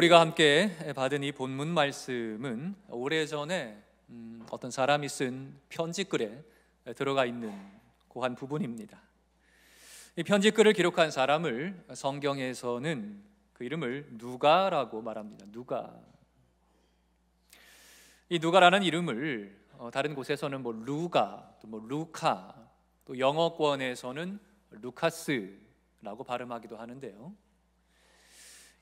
우리가 함께 받은 이 본문 말씀은 오래전에 어떤 사람이 쓴 편지글에 들어가 있는 그 한 부분입니다. 이 편지글을 기록한 사람을 성경에서는 그 이름을 누가라고 말합니다. 누가. 이 누가라는 이름을 다른 곳에서는 루가, 또 루카, 또 영어권에서는 루카스라고 발음하기도 하는데요.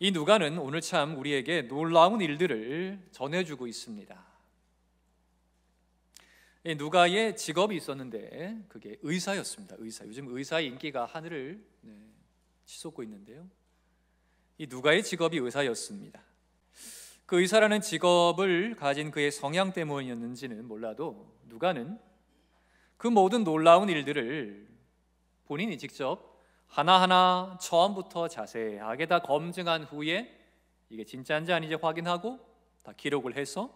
이 누가는 오늘 참 우리에게 놀라운 일들을 전해주고 있습니다. 이 누가의 직업이 있었는데 그게 의사였습니다. 의사. 요즘 의사의 인기가 하늘을 치솟고 있는데요. 이 누가의 직업이 의사였습니다. 그 의사라는 직업을 가진 그의 성향 때문이었는지는 몰라도 누가는 그 모든 놀라운 일들을 본인이 직접 하나하나 처음부터 자세하게 다 검증한 후에 이게 진짜인지 아닌지 확인하고 다 기록을 해서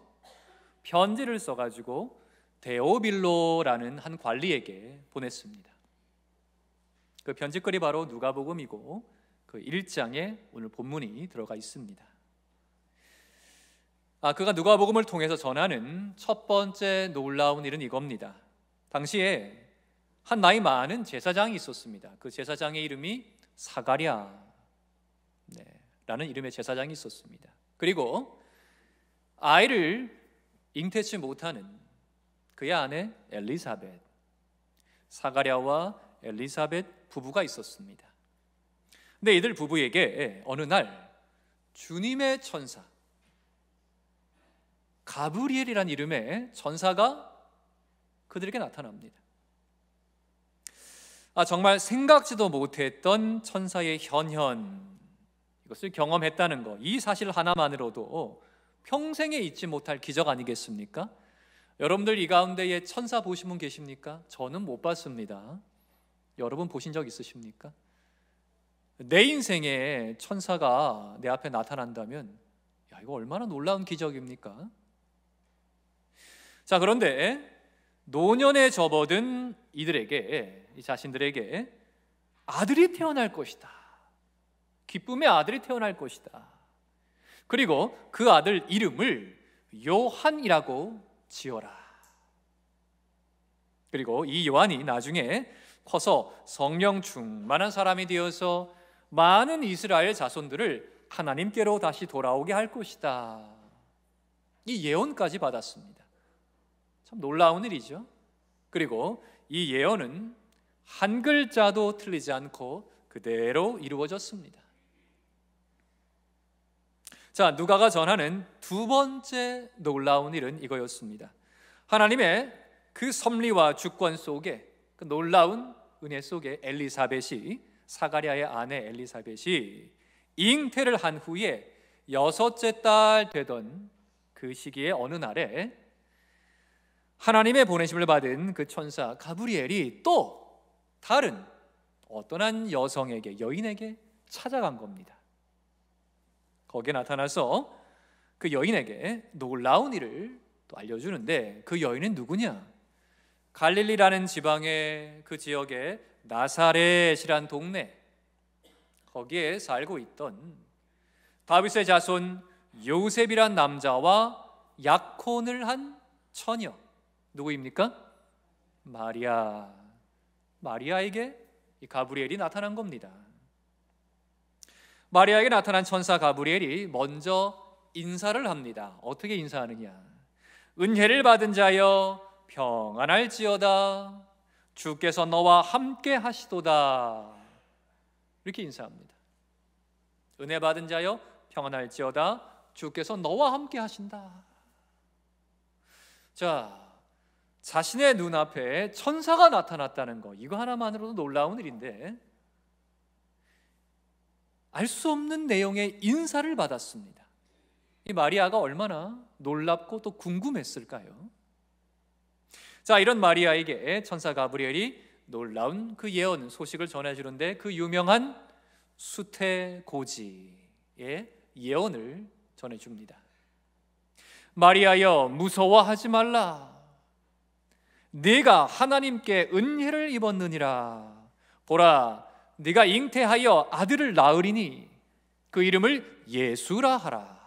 편지를 써가지고 데오빌로라는 한 관리에게 보냈습니다. 그 편지글이 바로 누가복음이고 그 1장에 오늘 본문이 들어가 있습니다. 그가 누가복음을 통해서 전하는 첫 번째 놀라운 일은 이겁니다. 당시에 한 나이 많은 제사장이 있었습니다. 그 제사장의 이름이 사가랴 라는 이름의 제사장이 있었습니다. 그리고 아이를 잉태치 못하는 그의 아내 엘리사벳, 사가랴와 엘리사벳 부부가 있었습니다. 근데 이들 부부에게 어느 날 주님의 천사 가브리엘이라는 이름의 천사가 그들에게 나타납니다. 정말 생각지도 못했던 천사의 현현, 이것을 경험했다는 것, 이 사실 하나만으로도 평생에 잊지 못할 기적 아니겠습니까? 여러분들 이 가운데에 천사 보신 분 계십니까? 저는 못 봤습니다. 여러분 보신 적 있으십니까? 내 인생에 천사가 내 앞에 나타난다면 이거 얼마나 놀라운 기적입니까? 자, 그런데 노년에 접어든 이들에게, 이 자신들에게 아들이 태어날 것이다. 기쁨의 아들이 태어날 것이다. 그리고 그 아들 이름을 요한이라고 지어라. 그리고 이 요한이 나중에 커서 성령 충만한 사람이 되어서 많은 이스라엘 자손들을 하나님께로 다시 돌아오게 할 것이다. 이 예언까지 받았습니다. 참 놀라운 일이죠. 그리고 이 예언은 한 글자도 틀리지 않고 그대로 이루어졌습니다. 자, 누가가 전하는 두 번째 놀라운 일은 이거였습니다. 하나님의 그 섭리와 주권 속에, 그 놀라운 은혜 속에 엘리사벳이, 사가랴의 아내 엘리사벳이 잉태를 한 후에 6째 딸 되던 그 시기에 어느 날에 하나님의 보내심을 받은 그 천사 가브리엘이 또 다른 어떤 한 여성에게, 여인에게 찾아간 겁니다. 거기에 나타나서 그 여인에게 놀라운 일을 또 알려주는데, 그 여인은 누구냐? 갈릴리라는 지방의 그 지역의 나사렛이란 동네, 거기에 살고 있던 다윗의 자손 요셉이란 남자와 약혼을 한 처녀, 누구입니까? 마리아에게 이 가브리엘이 나타난 겁니다. 마리아에게 나타난 천사 가브리엘이 먼저 인사를 합니다. 어떻게 인사하느냐? 은혜를 받은 자여 평안할지어다, 주께서 너와 함께 하시도다. 이렇게 인사합니다. 은혜 받은 자여 평안할지어다, 주께서 너와 함께 하신다. 자, 자신의 눈앞에 천사가 나타났다는 거, 이거 하나만으로도 놀라운 일인데 알 수 없는 내용의 인사를 받았습니다. 이 마리아가 얼마나 놀랍고 또 궁금했을까요? 자, 이런 마리아에게 천사 가브리엘이 놀라운 그 예언 소식을 전해주는데, 그 유명한 수태고지의 예언을 전해줍니다. 마리아여 무서워하지 말라. 네가 하나님께 은혜를 입었느니라. 보라, 네가 잉태하여 아들을 낳으리니 그 이름을 예수라 하라.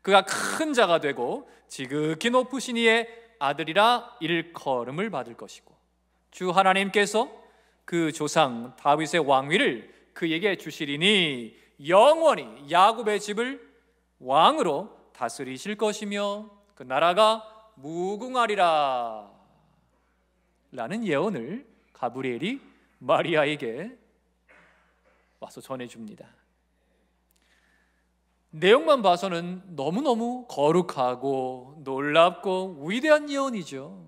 그가 큰 자가 되고 지극히 높으신 이의 아들이라 일컬음을 받을 것이고 주 하나님께서 그 조상 다윗의 왕위를 그에게 주시리니 영원히 야곱의 집을 왕으로 다스리실 것이며 그 나라가 무궁하리라 라는 예언을 가브리엘이 마리아에게 와서 전해줍니다. 내용만 봐서는 너무너무 거룩하고 놀랍고 위대한 예언이죠.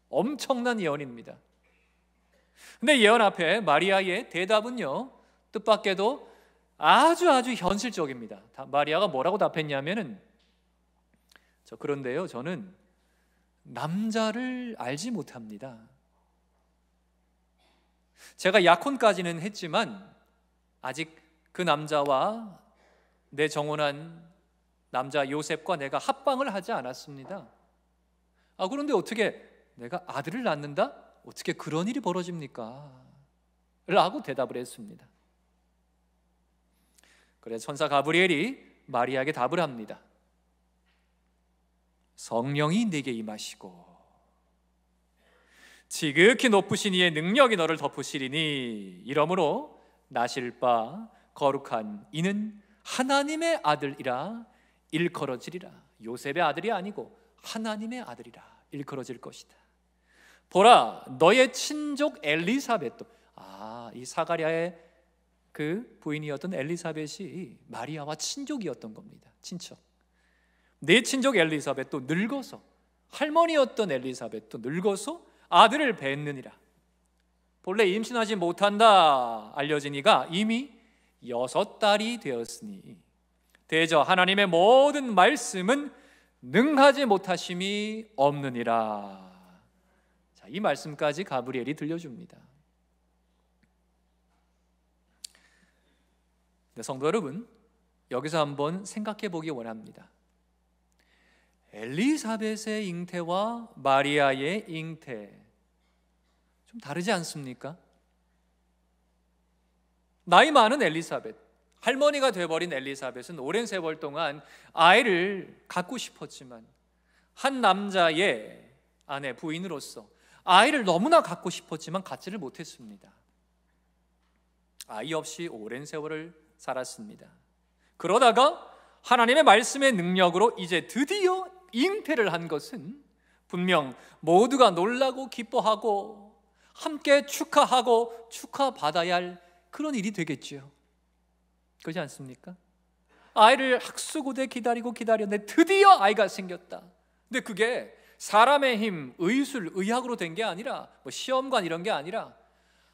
엄청난 예언입니다. 근데 예언 앞에 마리아의 대답은요, 뜻밖에도 아주 현실적입니다. 마리아가 뭐라고 답했냐면은, 그런데요, 저는 남자를 알지 못합니다. 제가 약혼까지는 했지만 아직 그 남자와 내 정혼한 남자 요셉과 내가 합방을 하지 않았습니다. 그런데 어떻게 내가 아들을 낳는다? 어떻게 그런 일이 벌어집니까? 라고 대답을 했습니다. 그래서 천사 가브리엘이 마리아에게 답을 합니다. 성령이 네게 임하시고 지극히 높으신 이의 능력이 너를 덮으시리니 이러므로 나실 바 거룩한 이는 하나님의 아들이라 일컬어지리라. 요셉의 아들이 아니고 하나님의 아들이라 일컬어질 것이다. 보라, 너의 친족 엘리사벳도, 이 사가랴의 그 부인이었던 엘리사벳이 마리아와 친족이었던 겁니다. 친척. 내 친족 엘리사벳도 늙어서, 할머니였던 엘리사벳도 늙어서 아들을 낳느니라. 본래 임신하지 못한다 알려진 이가 이미 6달이 되었으니 대저 하나님의 모든 말씀은 능하지 못하심이 없느니라. 자, 이 말씀까지 가브리엘이 들려줍니다. 네, 성도 여러분, 여기서 한번 생각해 보기 원합니다. 엘리사벳의 잉태와 마리아의 잉태 좀 다르지 않습니까? 나이 많은 엘리사벳, 할머니가 돼버린 엘리사벳은 오랜 세월 동안 아이를 갖고 싶었지만 한 남자의 아내, 부인으로서 아이를 너무나 갖고 싶었지만 갖지를 못했습니다. 아이 없이 오랜 세월을 살았습니다. 그러다가 하나님의 말씀의 능력으로 이제 드디어 잉태를 한 것은 분명 모두가 놀라고 기뻐하고 함께 축하하고 축하받아야 할 그런 일이 되겠지요. 그렇지 않습니까? 아이를 학수고대 기다리고 기다렸는데 드디어 아이가 생겼다. 근데 그게 사람의 힘, 의술, 의학으로 된 게 아니라 시험관 이런 게 아니라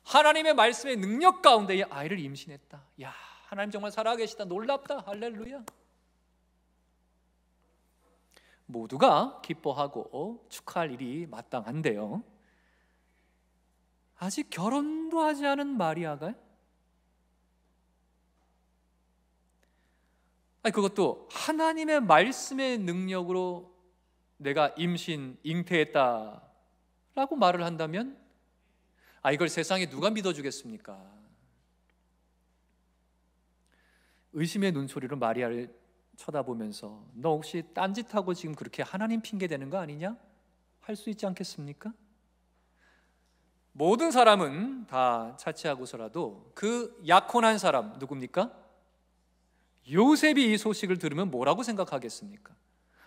하나님의 말씀의 능력 가운데 이 아이를 임신했다. 야, 하나님 정말 살아계시다. 놀랍다. 할렐루야. 모두가 기뻐하고 축하할 일이 마땅한데요, 아직 결혼도 하지 않은 마리아가 그것도 하나님의 말씀의 능력으로 내가 임신, 잉태했다라고 말을 한다면 이걸 세상에 누가 믿어주겠습니까? 의심의 눈초리로 마리아를 쳐다보면서 너 혹시 딴짓하고 지금 그렇게 하나님 핑계대는 거 아니냐? 할 수 있지 않겠습니까? 모든 사람은 다 차치하고서라도 그 약혼한 사람 누굽니까? 요셉이 이 소식을 들으면 뭐라고 생각하겠습니까?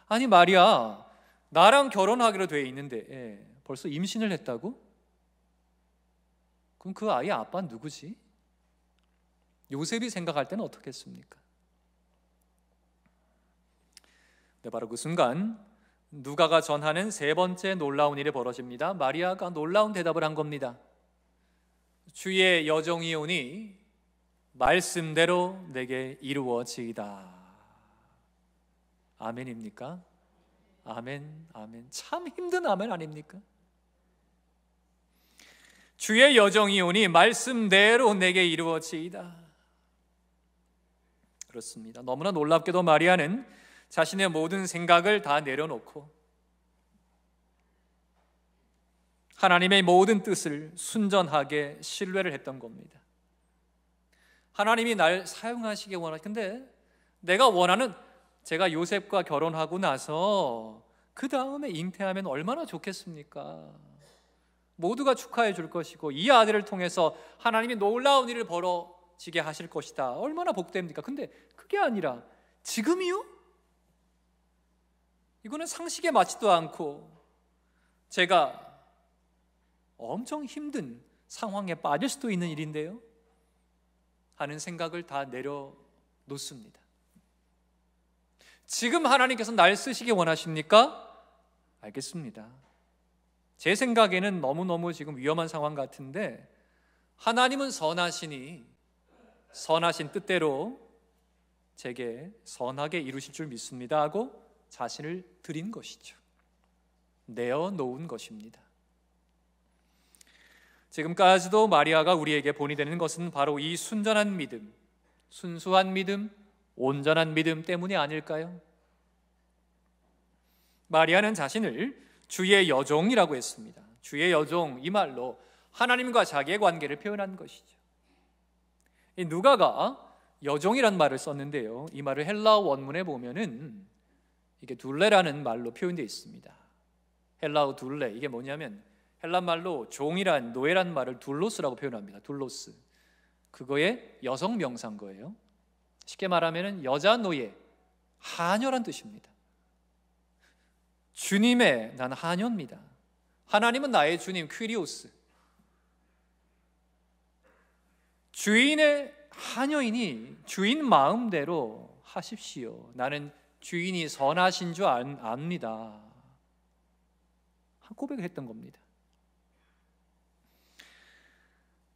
아니 마리아, 나랑 결혼하기로 돼 있는데 벌써 임신을 했다고? 그럼 그 아이의 아빠는 누구지? 요셉이 생각할 때는 어떻겠습니까? 네, 바로 그 순간 누가가 전하는 세 번째 놀라운 일이 벌어집니다. 마리아가 놀라운 대답을 한 겁니다. 주의 여종이오니 말씀대로 내게 이루어지이다. 아멘입니까? 아멘, 아멘. 참 힘든 아멘 아닙니까? 주의 여종이오니 말씀대로 내게 이루어지이다. 그렇습니다. 너무나 놀랍게도 마리아는 자신의 모든 생각을 다 내려놓고 하나님의 모든 뜻을 순전하게 신뢰를 했던 겁니다. 하나님이 날 사용하시기 근데 내가 원하는, 제가 요셉과 결혼하고 나서 그 다음에 잉태하면 얼마나 좋겠습니까? 모두가 축하해 줄 것이고 이 아들을 통해서 하나님이 놀라운 일을 벌어지게 하실 것이다. 얼마나 복됩니까? 근데 그게 아니라 지금이요? 이거는 상식에 맞지도 않고 제가 엄청 힘든 상황에 빠질 수도 있는 일인데요 하는 생각을 다 내려놓습니다. 지금 하나님께서 날 쓰시기 원하십니까? 알겠습니다. 제 생각에는 너무너무 지금 위험한 상황 같은데 하나님은 선하시니 선하신 뜻대로 제게 선하게 이루실 줄 믿습니다 하고 자신을 드린 것이죠. 내어놓은 것입니다. 지금까지도 마리아가 우리에게 본이 되는 것은 바로 이 순전한 믿음, 순수한 믿음, 온전한 믿음 때문이 아닐까요? 마리아는 자신을 주의 여종이라고 했습니다. 주의 여종, 이 말로 하나님과 자기의 관계를 표현한 것이죠. 이 누가가 여종이란 말을 썼는데요, 이 말을 헬라어 원문에 보면은 이게 둘레라는 말로 표현되어 있습니다. 헬라어 둘레, 이게 뭐냐면 헬라 말로 종이란, 노예란 말을 둘로스라고 표현합니다. 둘로스, 그거의 여성 명사인 거예요. 쉽게 말하면 여자 노예, 하녀란 뜻입니다. 주님의, 난 하녀입니다. 하나님은 나의 주님, 퀴리오스. 주인의 하녀이니 주인 마음대로 하십시오. 나는 주인이 선하신 줄 압니다. 고백을 했던 겁니다.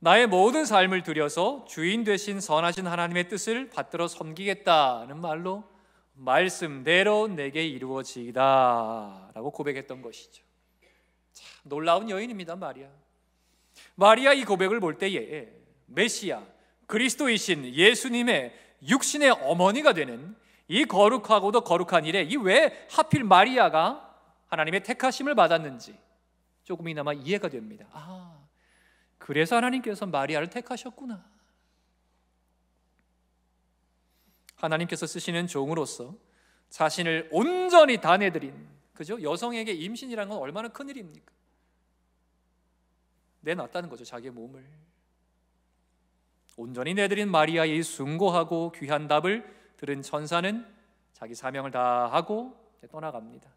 나의 모든 삶을 들여서 주인 되신 선하신 하나님의 뜻을 받들어 섬기겠다는 말로 말씀대로 내게 이루어지이다 라고 고백했던 것이죠. 참 놀라운 여인입니다, 마리아. 마리아 이 고백을 볼 때에 메시아, 그리스도이신 예수님의 육신의 어머니가 되는 이 거룩하고도 거룩한 일에 이 왜 하필 마리아가 하나님의 택하심을 받았는지 조금이나마 이해가 됩니다. 아, 그래서 하나님께서 마리아를 택하셨구나. 하나님께서 쓰시는 종으로서 자신을 온전히 다 내드린, 그죠? 여성에게 임신이라는 건 얼마나 큰 일입니까? 내놨다는 거죠, 자기의 몸을. 온전히 내드린 마리아의 숭고하고 귀한 답을 들은 천사는 자기 사명을 다하고 떠나갑니다.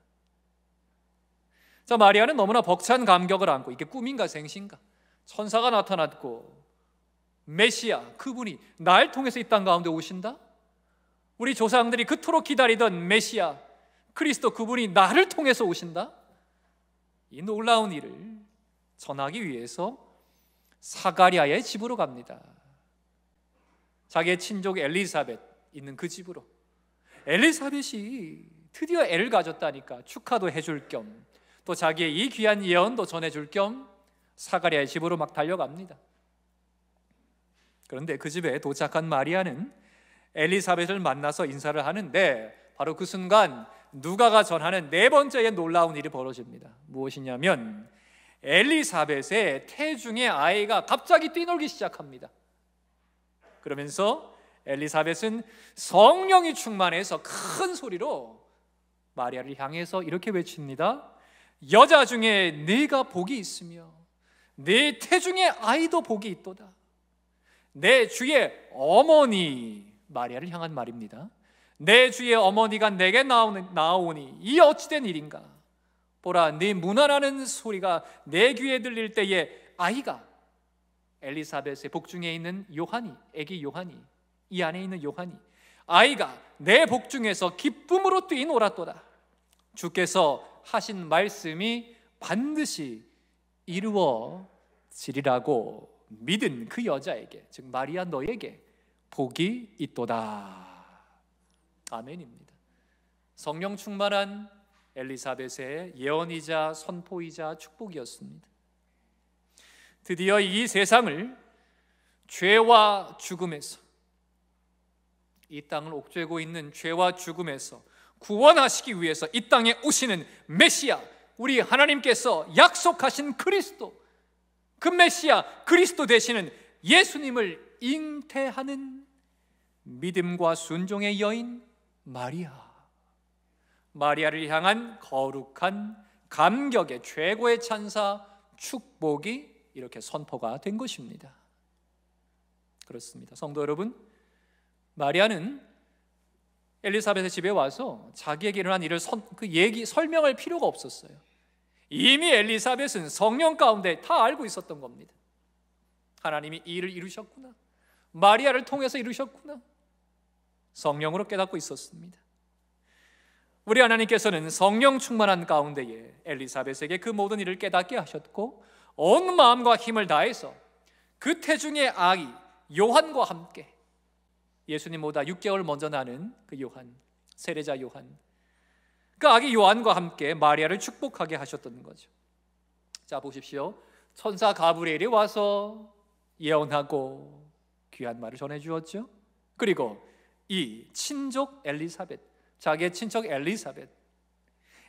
자, 마리아는 너무나 벅찬 감격을 안고, 이게 꿈인가 생신가, 천사가 나타났고 메시아, 그분이 날 통해서 이 땅 가운데 오신다? 우리 조상들이 그토록 기다리던 메시아 그리스도, 그분이 나를 통해서 오신다? 이 놀라운 일을 전하기 위해서 사가랴의 집으로 갑니다. 자기의 친족 엘리사벳 있는 그 집으로. 엘리사벳이 드디어 애를 가졌다니까 축하도 해줄 겸 또 자기의 이 귀한 예언도 전해줄 겸 사가랴의 집으로 막 달려갑니다. 그런데 그 집에 도착한 마리아는 엘리사벳을 만나서 인사를 하는데 바로 그 순간 누가가 전하는 네 번째의 놀라운 일이 벌어집니다. 무엇이냐면 엘리사벳의 태중의 아이가 갑자기 뛰놀기 시작합니다. 그러면서 엘리사벳은 성령이 충만해서 큰 소리로 마리아를 향해서 이렇게 외칩니다. 여자 중에 네가 복이 있으며 네 태중의 아이도 복이 있도다. 내 주의 어머니, 마리아를 향한 말입니다. 내 주의 어머니가 내게 나오니 이 어찌된 일인가? 보라, 네 문화라는 소리가 내 귀에 들릴 때에 아이가, 엘리사벳의 복중에 있는 요한이, 아기 요한이, 이 안에 있는 요한이, 아이가 내 복중에서 기쁨으로 뛰놀았도다. 주께서 하신 말씀이 반드시 이루어지리라고 믿은 그 여자에게, 즉 마리아 너에게 복이 있도다. 아멘입니다. 성령 충만한 엘리사벳의 예언이자 선포이자 축복이었습니다. 드디어 이 세상을 죄와 죽음에서, 이 땅을 옥죄고 있는 죄와 죽음에서 구원하시기 위해서 이 땅에 오시는 메시아, 우리 하나님께서 약속하신 그리스도, 그 메시아 그리스도 되시는 예수님을 잉태하는 믿음과 순종의 여인 마리아를 향한 거룩한 감격의 최고의 찬사 축복이 이렇게 선포가 된 것입니다. 그렇습니다. 성도 여러분, 마리아는 엘리사벳의 집에 와서 자기에게 일어난 일을 설명할 필요가 없었어요. 이미 엘리사벳은 성령 가운데 다 알고 있었던 겁니다. 하나님이 이 일을 이루셨구나, 마리아를 통해서 이루셨구나, 성령으로 깨닫고 있었습니다. 우리 하나님께서는 성령 충만한 가운데에 엘리사벳에게 그 모든 일을 깨닫게 하셨고, 온 마음과 힘을 다해서 그 태중의 아이 요한과 함께, 예수님보다 6개월 먼저 나는 그 요한, 세례자 요한, 그 아기 요한과 함께 마리아를 축복하게 하셨던 거죠. 자, 보십시오. 천사 가브리엘이 와서 예언하고 귀한 말을 전해주었죠. 그리고 이 친족 엘리사벳, 자기의 친척 엘리사벳,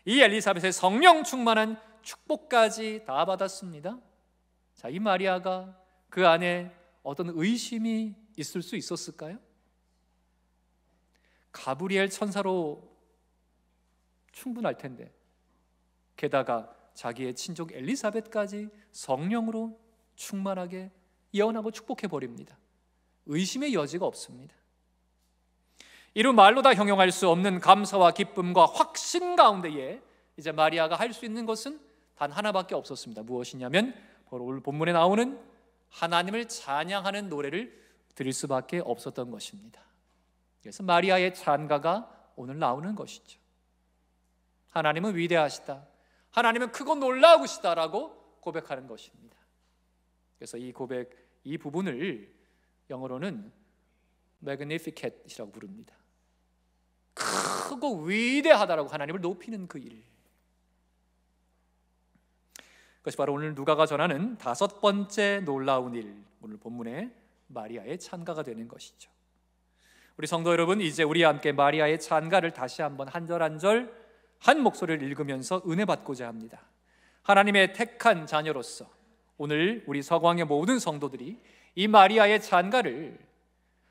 이 엘리사벳의 성령 충만한 축복까지 다 받았습니다. 자, 이 마리아가 그 안에 어떤 의심이 있을 수 있었을까요? 가브리엘 천사로 충분할 텐데, 게다가 자기의 친족 엘리사벳까지 성령으로 충만하게 예언하고 축복해 버립니다. 의심의 여지가 없습니다. 이루 말로 다 형용할 수 없는 감사와 기쁨과 확신 가운데에 이제 마리아가 할 수 있는 것은 단 하나밖에 없었습니다. 무엇이냐면 바로 오늘 본문에 나오는 하나님을 찬양하는 노래를 드릴 수밖에 없었던 것입니다. 그래서 마리아의 찬가가 오늘 나오는 것이죠. 하나님은 위대하시다, 하나님은 크고 놀라우시다라고 고백하는 것입니다. 그래서 이 고백, 이 부분을 영어로는 Magnificat이라고 부릅니다. 크고 위대하다라고 하나님을 높이는 그 일, 그것이 바로 오늘 누가가 전하는 5번째 놀라운 일, 오늘 본문의 마리아의 찬가가 되는 것이죠. 우리 성도 여러분, 이제 우리와 함께 마리아의 찬가를 다시 한번 한 절 한 절 한 목소리를 읽으면서 은혜 받고자 합니다. 하나님의 택한 자녀로서 오늘 우리 서광의 모든 성도들이 이 마리아의 찬가를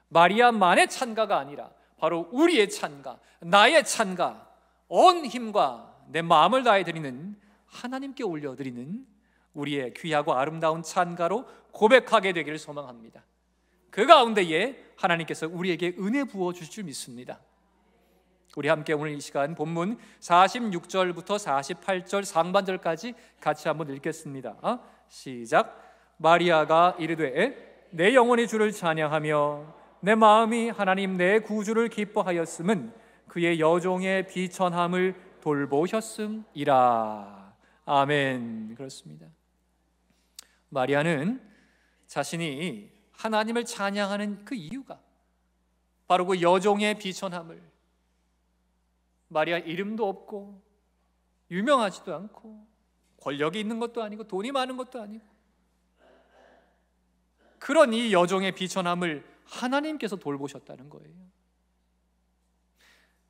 마리아만의 찬가가 아니라 바로 우리의 찬가, 나의 찬가, 온 힘과 내 마음을 다해 드리는, 하나님께 올려드리는 우리의 귀하고 아름다운 찬가로 고백하게 되기를 소망합니다. 그 가운데에 하나님께서 우리에게 은혜 부어 주실 줄 믿습니다. 우리 함께 오늘 이 시간 본문 46절부터 48절 상반절까지 같이 한번 읽겠습니다. 시작. 마리아가 이르되 내 영혼이 주를 찬양하며 내 마음이 하나님 내 구주를 기뻐하였음은 그의 여종의 비천함을 돌보셨음이라. 아멘. 그렇습니다. 마리아는 자신이 하나님을 찬양하는 그 이유가 바로 그 여종의 비천함을, 마리아 이름도 없고 유명하지도 않고 권력이 있는 것도 아니고 돈이 많은 것도 아니고, 그런 이 여종의 비천함을 하나님께서 돌보셨다는 거예요.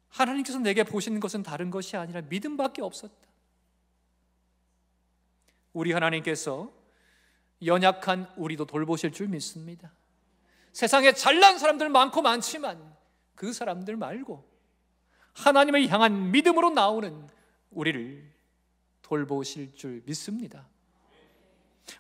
하나님께서 내게 보시는 것은 다른 것이 아니라 믿음밖에 없었다. 우리 하나님께서 연약한 우리도 돌보실 줄 믿습니다. 세상에 잘난 사람들 많고 많지만 그 사람들 말고 하나님을 향한 믿음으로 나오는 우리를 돌보실 줄 믿습니다.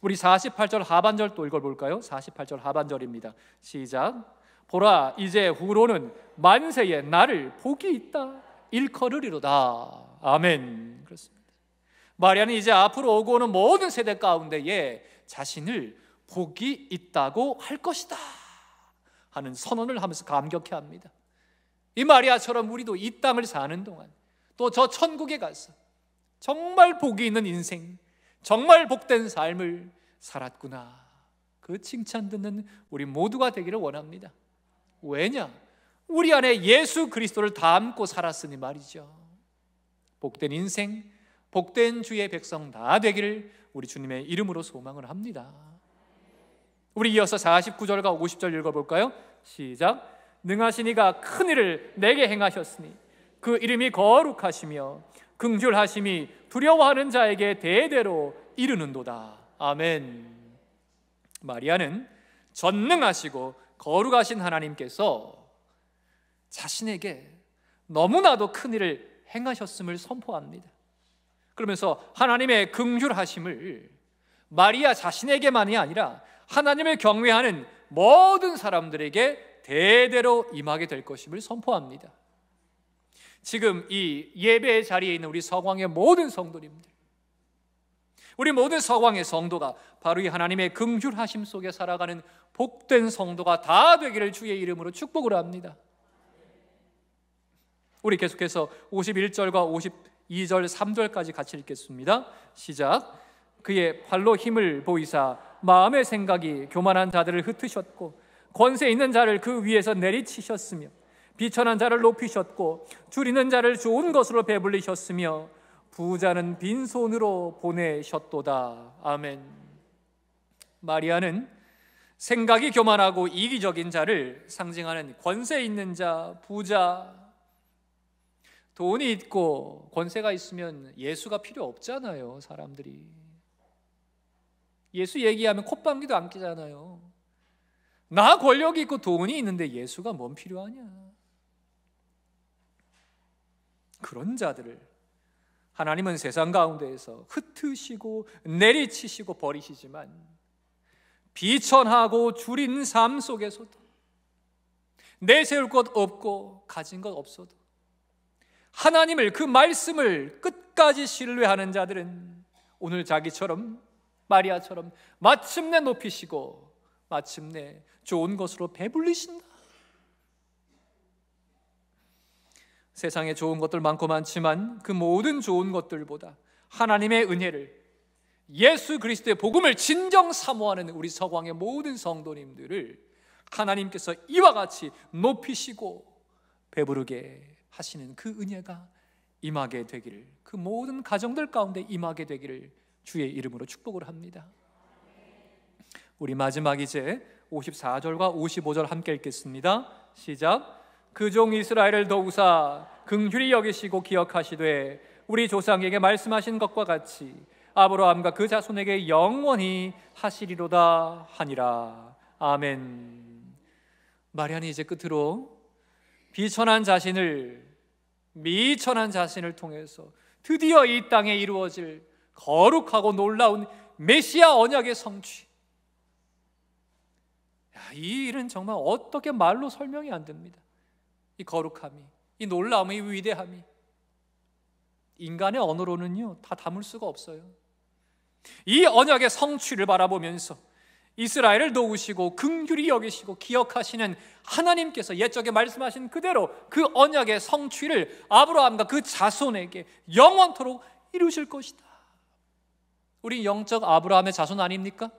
우리 48절 하반절 또 읽어볼까요? 48절 하반절입니다. 시작. 보라, 이제 후로는 만세에 나를 복이 있다 일컬으리로다. 아멘. 그렇습니다. 마리아는 이제 앞으로 오고 오는 모든 세대 가운데에 자신을 복이 있다고 할 것이다 하는 선언을 하면서 감격해합니다. 이 마리아처럼 우리도 이 땅을 사는 동안 또 저 천국에 가서 정말 복이 있는 인생, 정말 복된 삶을 살았구나, 그 칭찬 듣는 우리 모두가 되기를 원합니다. 왜냐? 우리 안에 예수 그리스도를 담고 살았으니 말이죠. 복된 인생, 복된 주의 백성 다 되기를 우리 주님의 이름으로 소망을 합니다. 우리 이어서 49절과 50절 읽어볼까요? 시작. 능하신 이가 큰 일을 내게 행하셨으니 그 이름이 거룩하시며 긍휼하심이 두려워하는 자에게 대대로 이르는도다. 아멘. 마리아는 전능하시고 거룩하신 하나님께서 자신에게 너무나도 큰 일을 행하셨음을 선포합니다. 그러면서 하나님의 긍휼하심을 마리아 자신에게만이 아니라 하나님을 경외하는 모든 사람들에게 대대로 임하게 될 것임을 선포합니다. 지금 이 예배의 자리에 있는 우리 서광의 모든 성도님들, 우리 모든 서광의 성도가 바로 이 하나님의 긍휼하심 속에 살아가는 복된 성도가 다 되기를 주의 이름으로 축복을 합니다. 우리 계속해서 51절과 52절 3절까지 같이 읽겠습니다. 시작. 그의 팔로 힘을 보이사 마음의 생각이 교만한 자들을 흩으셨고 권세 있는 자를 그 위에서 내리치셨으며 비천한 자를 높이셨고 줄이는 자를 좋은 것으로 배불리셨으며 부자는 빈손으로 보내셨도다. 아멘. 마리아는 생각이 교만하고 이기적인 자를 상징하는 권세 있는 자, 부자, 돈이 있고 권세가 있으면 예수가 필요 없잖아요. 사람들이 예수 얘기하면 콧방귀도 안 끼잖아요. 나 권력이 있고 돈이 있는데 예수가 뭔 필요하냐. 그런 자들을 하나님은 세상 가운데에서 흩으시고 내리치시고 버리시지만 비천하고 줄인 삶 속에서도 내세울 것 없고 가진 것 없어도 하나님을, 그 말씀을 끝까지 신뢰하는 자들은 오늘 자기처럼, 마리아처럼 마침내 높이시고 마침내 좋은 것으로 배불리신다. 세상에 좋은 것들 많고 많지만 그 모든 좋은 것들보다 하나님의 은혜를, 예수 그리스도의 복음을 진정 사모하는 우리 서광의 모든 성도님들을 하나님께서 이와 같이 높이시고 배부르게 하시는 그 은혜가 임하게 되기를, 그 모든 가정들 가운데 임하게 되기를 주의 이름으로 축복을 합니다. 우리 마지막 이제 54절과 55절 함께 읽겠습니다. 시작. 그 종 이스라엘을 도우사 긍휼히 여기시고 기억하시되 우리 조상에게 말씀하신 것과 같이 아브라함과 그 자손에게 영원히 하시리로다 하니라. 아멘. 마리아는 이제 끝으로 비천한 자신을, 미천한 자신을 통해서 드디어 이 땅에 이루어질 거룩하고 놀라운 메시아 언약의 성취, 이 일은 정말 어떻게 말로 설명이 안 됩니다. 이 거룩함이, 이 놀라움이, 이 위대함이 인간의 언어로는요 다 담을 수가 없어요. 이 언약의 성취를 바라보면서 이스라엘을 도우시고 긍휼히 여기시고 기억하시는 하나님께서 옛적에 말씀하신 그대로 그 언약의 성취를 아브라함과 그 자손에게 영원토록 이루실 것이다. 우리 영적 아브라함의 자손 아닙니까?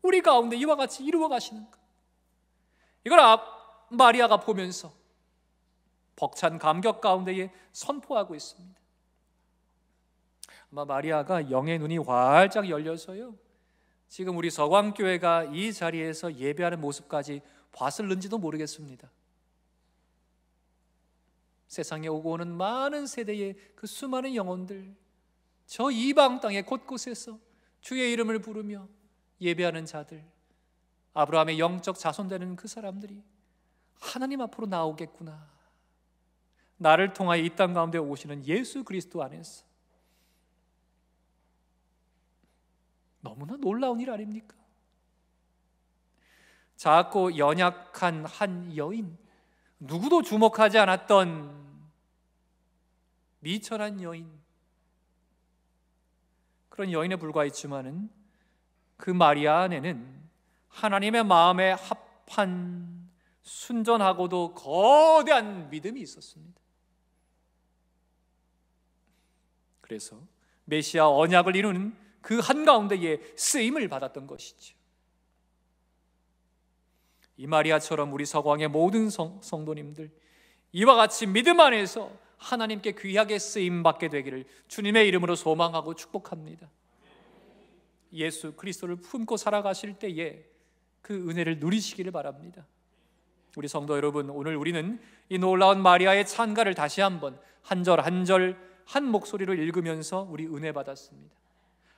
우리 가운데 이와 같이 이루어 가시는 것, 이걸 마리아가 보면서 벅찬 감격 가운데에 선포하고 있습니다. 아마 마리아가 영의 눈이 활짝 열려서요 지금 우리 서광교회가 이 자리에서 예배하는 모습까지 봤을는지도 모르겠습니다. 세상에 오고 오는 많은 세대의 그 수많은 영혼들, 저 이방 땅의 곳곳에서 주의 이름을 부르며 예배하는 자들, 아브라함의 영적 자손 되는 그 사람들이 하나님 앞으로 나오겠구나. 나를 통하여 이 땅 가운데 오시는 예수 그리스도 안에서. 너무나 놀라운 일 아닙니까? 작고 연약한 한 여인, 누구도 주목하지 않았던 미천한 여인, 그런 여인에 불과했지만은 그 마리아 안에는 하나님의 마음에 합한 순전하고도 거대한 믿음이 있었습니다. 그래서 메시아 언약을 이루는 그 한가운데에 쓰임을 받았던 것이죠. 이 마리아처럼 우리 서광의 모든 성도님들 이와 같이 믿음 안에서 하나님께 귀하게 쓰임받게 되기를 주님의 이름으로 소망하고 축복합니다. 예수 그리스도를 품고 살아가실 때에 그 은혜를 누리시기를 바랍니다. 우리 성도 여러분, 오늘 우리는 이 놀라운 마리아의 찬가를 다시 한번 한 절 한 절 한 목소리로 읽으면서 우리 은혜 받았습니다.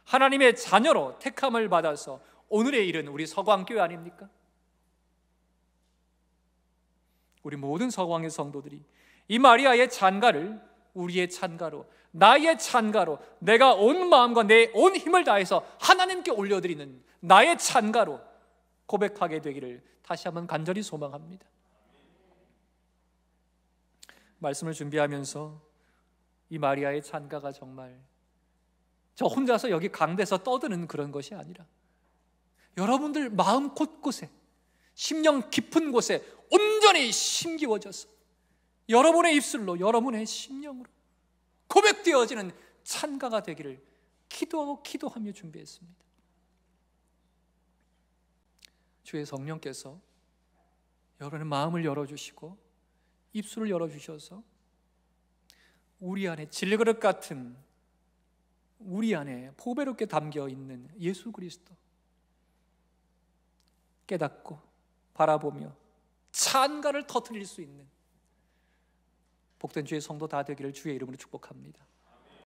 하나님의 자녀로 택함을 받아서 오늘의 일은 우리 서광교회 아닙니까? 우리 모든 서광의 성도들이 이 마리아의 찬가를 우리의 찬가로, 나의 찬가로, 내가 온 마음과 내 온 힘을 다해서 하나님께 올려드리는 나의 찬가로 고백하게 되기를 다시 한번 간절히 소망합니다. 말씀을 준비하면서 이 마리아의 찬가가 정말 저 혼자서 여기 강대에서 떠드는 그런 것이 아니라 여러분들 마음 곳곳에, 심령 깊은 곳에 온전히 심기워져서 여러분의 입술로, 여러분의 심령으로 고백되어지는 찬가가 되기를 기도하고 기도하며 준비했습니다. 주의 성령께서 여러분의 마음을 열어주시고 입술을 열어주셔서 우리 안에 질그릇 같은 우리 안에 보배롭게 담겨있는 예수 그리스도 깨닫고 바라보며 찬가를 터뜨릴 수 있는 복된 주의 성도 다 되기를 주의 이름으로 축복합니다.